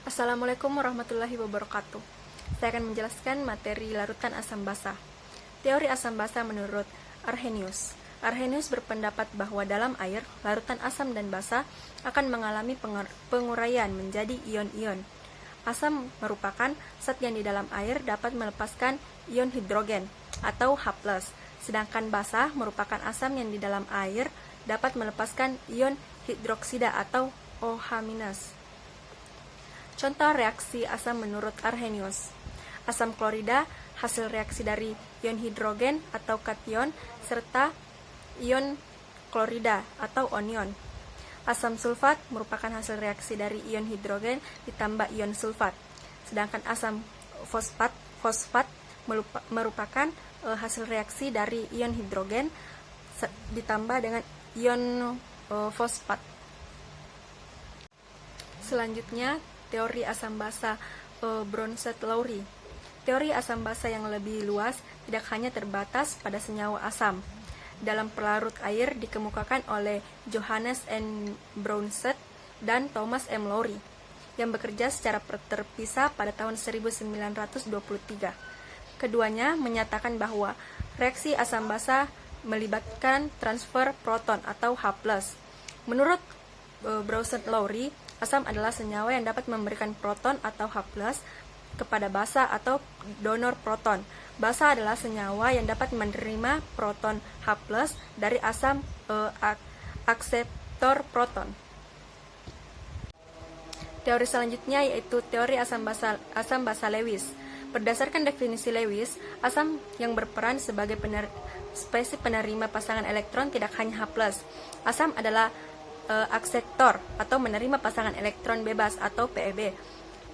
Assalamualaikum warahmatullahi wabarakatuh. Saya akan menjelaskan materi larutan asam basa. Teori asam basa menurut Arrhenius. Arrhenius berpendapat bahwa dalam air, larutan asam dan basa akan mengalami penguraian menjadi ion-ion. Asam merupakan zat yang di dalam air dapat melepaskan ion hidrogen atau H+, sedangkan basa merupakan asam yang di dalam air dapat melepaskan ion hidroksida atau OH-. Contoh reaksi asam menurut Arrhenius. Asam klorida hasil reaksi dari ion hidrogen atau kation serta ion klorida atau anion. Asam sulfat merupakan hasil reaksi dari ion hidrogen ditambah ion sulfat. Sedangkan asam fosfat merupakan hasil reaksi dari ion hidrogen ditambah dengan ion fosfat. Selanjutnya, teori asam basa Bronsted-Lowry. Teori asam basa yang lebih luas tidak hanya terbatas pada senyawa asam. Dalam pelarut air dikemukakan oleh Johannes N. Bronsted dan Thomas M. Lowry yang bekerja secara terpisah pada tahun 1923. Keduanya menyatakan bahwa reaksi asam basa melibatkan transfer proton atau H+. Menurut Bronsted-Lowry, asam adalah senyawa yang dapat memberikan proton atau H+ kepada basa atau donor proton. Basa adalah senyawa yang dapat menerima proton H+ dari asam akseptor proton. Teori selanjutnya yaitu teori asam basa Lewis. Berdasarkan definisi Lewis, asam yang berperan sebagai spesies penerima pasangan elektron tidak hanya H+. Asam adalah akseptor atau menerima pasangan elektron bebas atau PEB.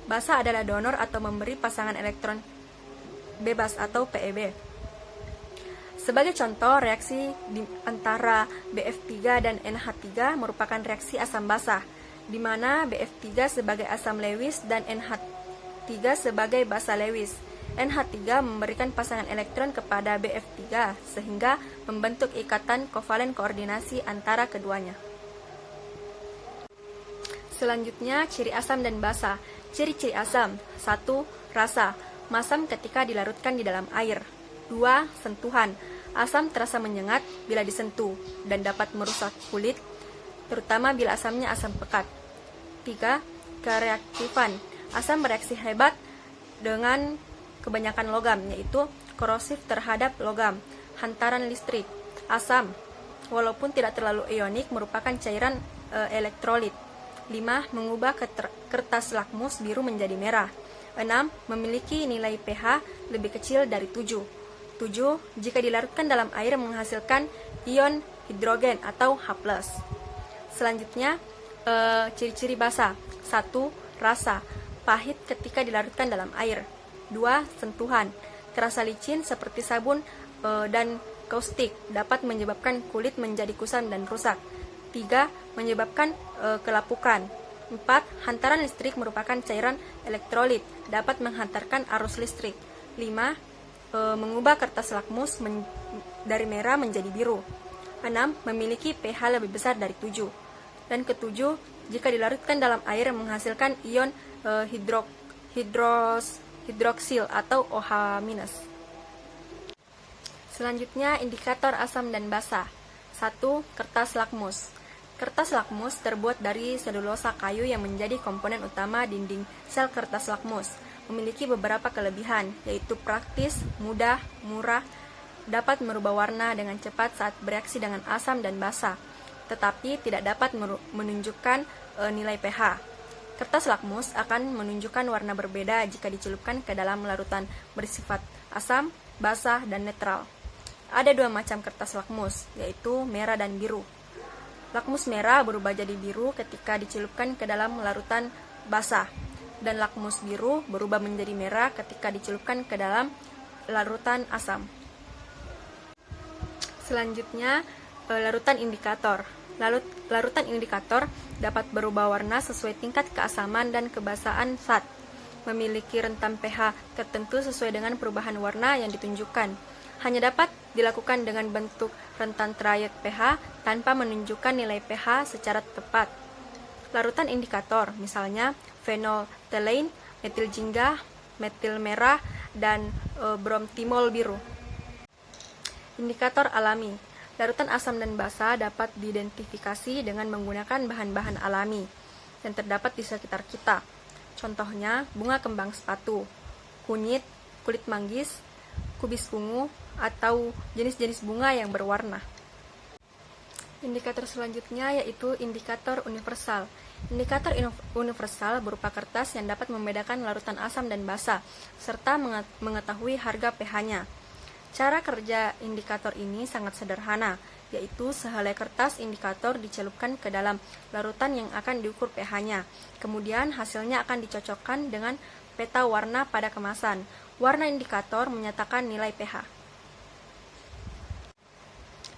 Basa adalah donor atau memberi pasangan elektron bebas atau PEB. Sebagai contoh, reaksi antara BF3 dan NH3 merupakan reaksi asam basa, di mana BF3 sebagai asam Lewis dan NH3 sebagai basa Lewis. NH3 memberikan pasangan elektron kepada BF3 sehingga membentuk ikatan kovalen koordinasi antara keduanya. Selanjutnya, ciri asam dan basa. Ciri-ciri asam. 1. Rasa. Masam ketika dilarutkan di dalam air. 2. Sentuhan. Asam terasa menyengat bila disentuh dan dapat merusak kulit, terutama bila asamnya asam pekat. 3. Kereaktifan. Asam bereaksi hebat dengan kebanyakan logam, yaitu korosif terhadap logam. Hantaran listrik. Asam, walaupun tidak terlalu ionik, merupakan cairan elektrolit. 5. Mengubah kertas lakmus biru menjadi merah. 6. Memiliki nilai pH lebih kecil dari 7. 7. Jika dilarutkan dalam air menghasilkan ion hidrogen atau H+. Selanjutnya, ciri-ciri basa. 1. Rasa. Pahit ketika dilarutkan dalam air. 2. Sentuhan. Terasa licin seperti sabun dan kaustik, dapat menyebabkan kulit menjadi kusam dan rusak. 3. Menyebabkan kelapukan. 4. Hantaran listrik merupakan cairan elektrolit, dapat menghantarkan arus listrik. 5. Mengubah kertas lakmus dari merah menjadi biru. 6. Memiliki pH lebih besar dari 7. Dan ketujuh, jika dilarutkan dalam air menghasilkan ion hidroksil atau OH-. Selanjutnya, indikator asam dan basa. 1. Kertas lakmus. Kertas lakmus terbuat dari selulosa kayu yang menjadi komponen utama dinding sel kertas lakmus. Memiliki beberapa kelebihan, yaitu praktis, mudah, murah, dapat merubah warna dengan cepat saat bereaksi dengan asam dan basa, tetapi tidak dapat menunjukkan nilai pH. Kertas lakmus akan menunjukkan warna berbeda jika dicelupkan ke dalam larutan bersifat asam, basa, dan netral. Ada dua macam kertas lakmus, yaitu merah dan biru. Lakmus merah berubah jadi biru ketika dicelupkan ke dalam larutan basa, dan lakmus biru berubah menjadi merah ketika dicelupkan ke dalam larutan asam. Selanjutnya, larutan indikator. Larutan indikator dapat berubah warna sesuai tingkat keasaman dan kebasaan zat, memiliki rentan pH tertentu sesuai dengan perubahan warna yang ditunjukkan. Hanya dapat dilakukan dengan bentuk rentan trayek pH tanpa menunjukkan nilai pH secara tepat. Larutan indikator, misalnya phenolphthalein, metil jingga, metil merah, dan bromtimol biru. Indikator alami. Larutan asam dan basa dapat diidentifikasi dengan menggunakan bahan-bahan alami yang terdapat di sekitar kita. Contohnya, bunga kembang sepatu, kunyit, kulit manggis, kubis ungu, atau jenis-jenis bunga yang berwarna. Indikator selanjutnya yaitu indikator universal. Indikator universal berupa kertas yang dapat membedakan larutan asam dan basa, serta mengetahui harga pH-nya. Cara kerja indikator ini sangat sederhana, yaitu sehelai kertas indikator dicelupkan ke dalam larutan yang akan diukur pH-nya. Kemudian hasilnya akan dicocokkan dengan peta warna pada kemasan. Warna indikator menyatakan nilai pH.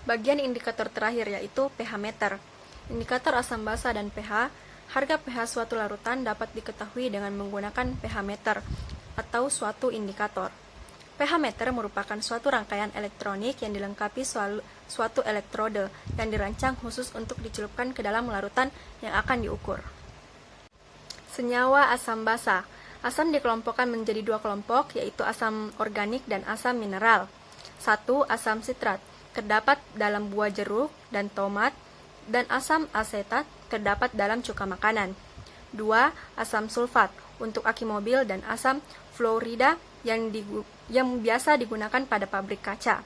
Bagian indikator terakhir yaitu pH meter. Indikator asam basa dan pH. Harga pH suatu larutan dapat diketahui dengan menggunakan pH meter atau suatu indikator. pH meter merupakan suatu rangkaian elektronik yang dilengkapi suatu elektrode yang dirancang khusus untuk dicelupkan ke dalam larutan yang akan diukur. Senyawa asam basa. Asam dikelompokkan menjadi dua kelompok, yaitu asam organik dan asam mineral. 1. Asam sitrat terdapat dalam buah jeruk dan tomat, dan asam asetat terdapat dalam cuka makanan. 2. Asam sulfat untuk aki mobil dan asam fluorida yang biasa digunakan pada pabrik kaca.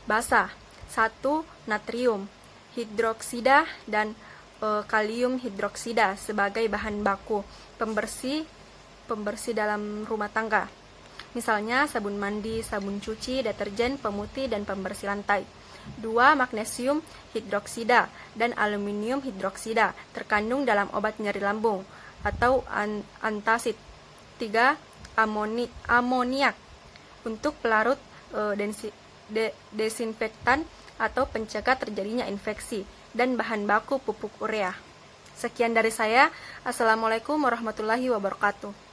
Basa. 1. Natrium hidroksida dan kalium hidroksida sebagai bahan baku pembersih dalam rumah tangga. Misalnya sabun mandi, sabun cuci, deterjen, pemutih, dan pembersih lantai. 2. Magnesium hidroksida dan aluminium hidroksida terkandung dalam obat nyeri lambung atau antacid. 3. Amoniak untuk pelarut desinfektan atau pencegah terjadinya infeksi, dan bahan baku pupuk urea. Sekian dari saya. Assalamualaikum warahmatullahi wabarakatuh.